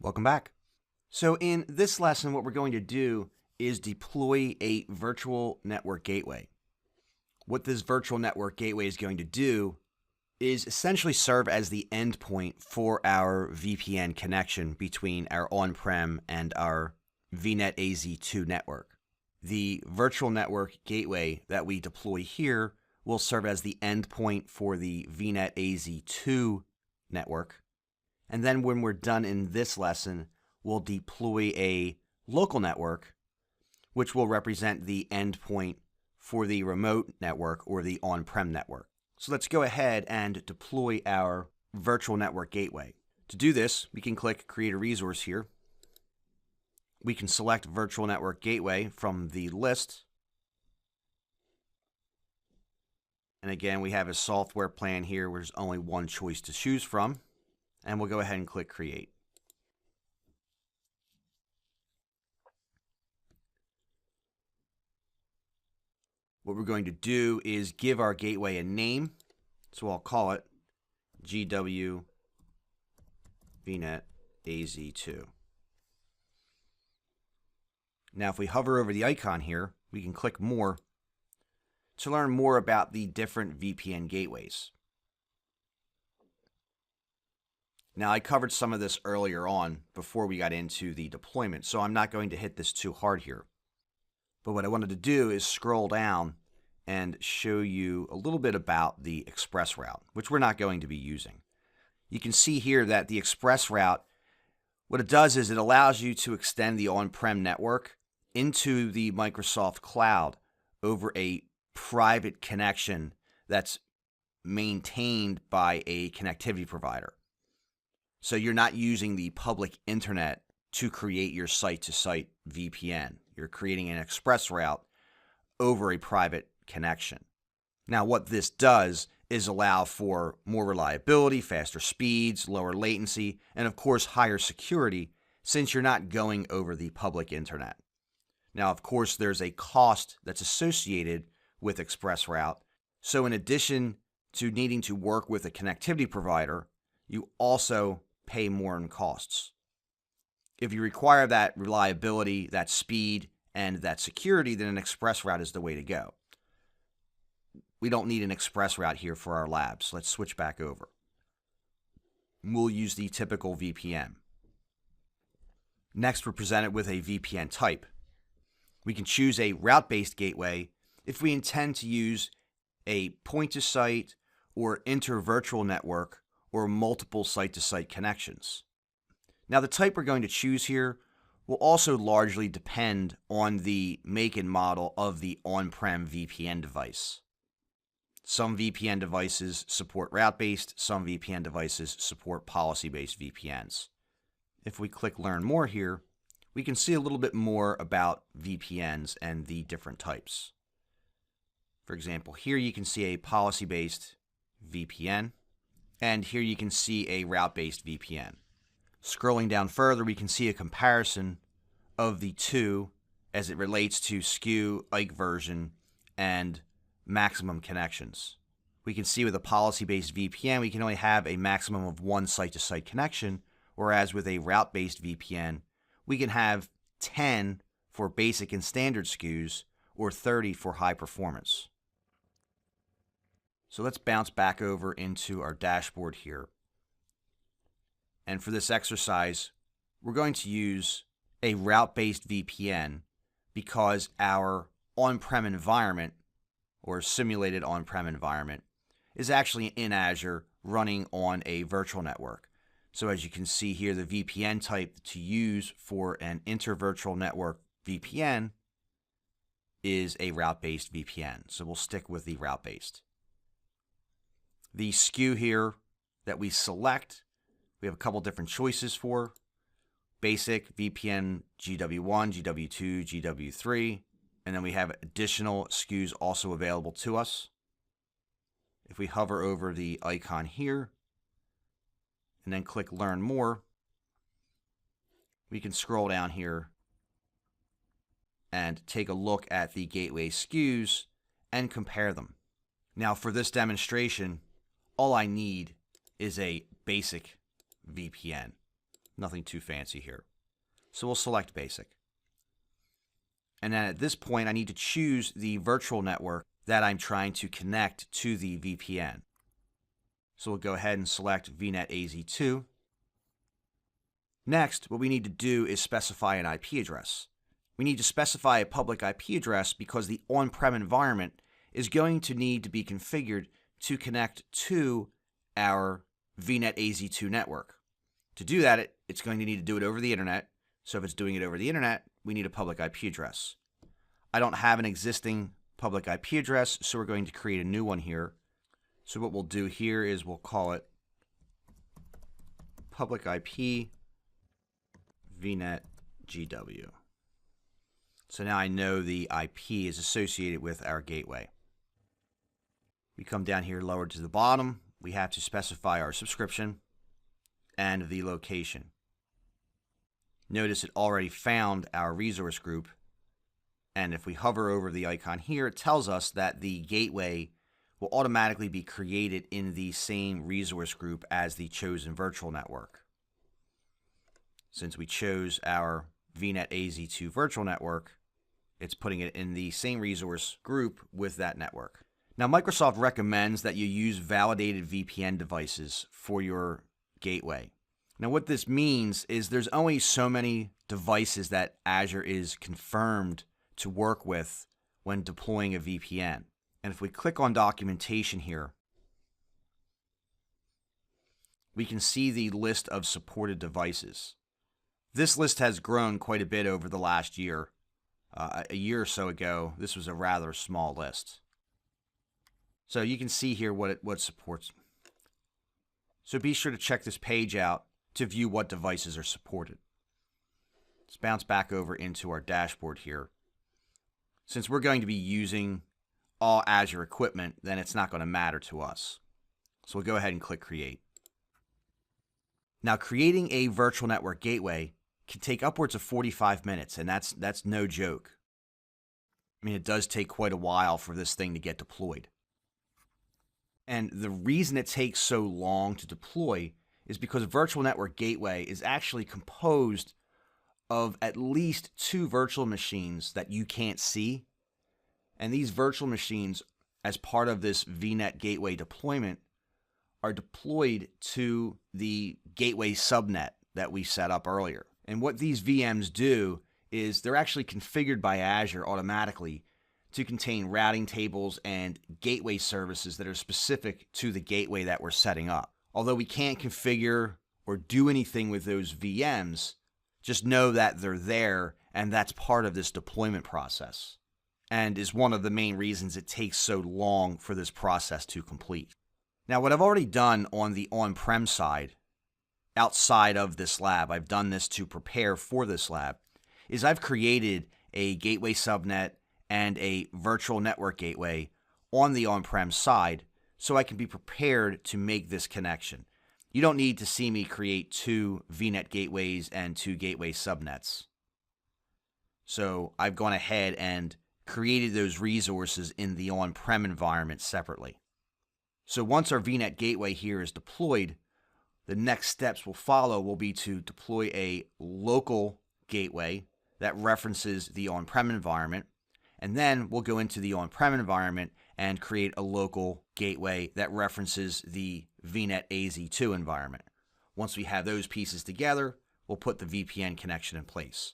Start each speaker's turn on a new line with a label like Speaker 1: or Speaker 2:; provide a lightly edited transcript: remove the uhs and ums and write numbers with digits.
Speaker 1: Welcome back. So in this lesson, what we're going to do is deploy a virtual network gateway. What this virtual network gateway is going to do is essentially serve as the endpoint for our VPN connection between our on-prem and our VNet AZ2 network. The virtual network gateway that we deploy here will serve as the endpoint for the VNet AZ2 network. And then when we're done in this lesson, we'll deploy a local network, which will represent the endpoint for the remote network or the on-prem network. So let's go ahead and deploy our virtual network gateway. To do this, we can click Create a Resource here. We can select Virtual Network Gateway from the list. And again, we have a software plan here where there's only one choice to choose from. And we'll go ahead and click Create. What we're going to do is give our gateway a name. So I'll call it GW VNet AZ2. Now, if we hover over the icon here, we can click More to learn more about the different VPN gateways. Now, I covered some of this earlier on before we got into the deployment, so I'm not going to hit this too hard here. But what I wanted to do is scroll down and show you a little bit about the express route, which we're not going to be using. You can see here that the express route, what it does is it allows you to extend the on-prem network into the Microsoft cloud over a private connection that's maintained by a connectivity provider. So you're not using the public internet to create your site-to-site VPN. You're creating an express route over a private connection. Now, what this does is allow for more reliability, faster speeds, lower latency, and of course, higher security since you're not going over the public internet. Now, of course, there's a cost that's associated with express route. So in addition to needing to work with a connectivity provider, you also pay more in costs. If you require that reliability, that speed, and that security, then an express route is the way to go. We don't need an express route here for our labs. Let's switch back over. We'll use the typical VPN. Next, we're presented with a VPN type. We can choose a route-based gateway if we intend to use a point-to-site or inter-virtual network or multiple site-to-site connections. Now, the type we're going to choose here will also largely depend on the make and model of the on-prem VPN device. Some VPN devices support route-based, some VPN devices support policy-based VPNs. If we click Learn More here, we can see a little bit more about VPNs and the different types. For example, here you can see a policy-based VPN, and here you can see a route-based VPN. Scrolling down further, we can see a comparison of the two as it relates to SKU, IKE version, and maximum connections. We can see with a policy-based VPN, we can only have a maximum of one site-to-site connection, whereas with a route-based VPN, we can have 10 for basic and standard SKUs or 30 for high performance. So let's bounce back over into our dashboard here. And for this exercise, we're going to use a route-based VPN because our on-prem environment or simulated on-prem environment is actually in Azure running on a virtual network. So as you can see here, the VPN type to use for an inter-virtual network VPN is a route-based VPN. So we'll stick with the route-based. The SKU here that we select, we have a couple different choices for. Basic, VPN, GW1, GW2, GW3, and then we have additional SKUs also available to us. If we hover over the icon here and then click Learn More, we can scroll down here and take a look at the gateway SKUs and compare them. Now, for this demonstration, all I need is a basic VPN. Nothing too fancy here. So we'll select basic. And then at this point, I need to choose the virtual network that I'm trying to connect to the VPN. So we'll go ahead and select VNet AZ2. Next, what we need to do is specify an IP address. We need to specify a public IP address because the on-prem environment is going to need to be configured to connect to our VNet AZ2 network. To do that, it's going to need to do it over the internet. So if it's doing it over the internet, we need a public IP address. I don't have an existing public IP address, so we're going to create a new one here. So what we'll do here is we'll call it public IP VNet GW. So now I know the IP is associated with our gateway. We come down here lower to the bottom. We have to specify our subscription and the location. Notice it already found our resource group. And if we hover over the icon here, it tells us that the gateway will automatically be created in the same resource group as the chosen virtual network. Since we chose our VNet AZ2 virtual network, it's putting it in the same resource group with that network. Now, Microsoft recommends that you use validated VPN devices for your gateway. Now, what this means is there's only so many devices that Azure is confirmed to work with when deploying a VPN. And if we click on documentation here, we can see the list of supported devices. This list has grown quite a bit over the last year. A year or so ago, this was a rather small list. So you can see here what it supports. So be sure to check this page out to view what devices are supported. Let's bounce back over into our dashboard here. Since we're going to be using all Azure equipment, then it's not going to matter to us. So we'll go ahead and click Create. Now, creating a virtual network gateway can take upwards of 45 minutes, and that's no joke. I mean, it does take quite a while for this thing to get deployed. And the reason it takes so long to deploy is because a virtual network gateway is actually composed of at least 2 virtual machines that you can't see. And these virtual machines, as part of this VNet gateway deployment, are deployed to the gateway subnet that we set up earlier. And what these VMs do is they're actually configured by Azure automatically to contain routing tables and gateway services that are specific to the gateway that we're setting up. Although we can't configure or do anything with those VMs, just know that they're there, and that's part of this deployment process, and is one of the main reasons it takes so long for this process to complete. Now, what I've already done on the on-prem side, outside of this lab, I've done this to prepare for this lab, is I've created a gateway subnet and a virtual network gateway on the on-prem side so I can be prepared to make this connection. You don't need to see me create 2 VNet gateways and 2 gateway subnets. So I've gone ahead and created those resources in the on-prem environment separately. So once our VNet gateway here is deployed, the next steps will follow will be to deploy a local gateway that references the on-prem environment, and then we'll go into the on-prem environment and create a local gateway that references the VNet AZ2 environment. Once we have those pieces together, we'll put the VPN connection in place.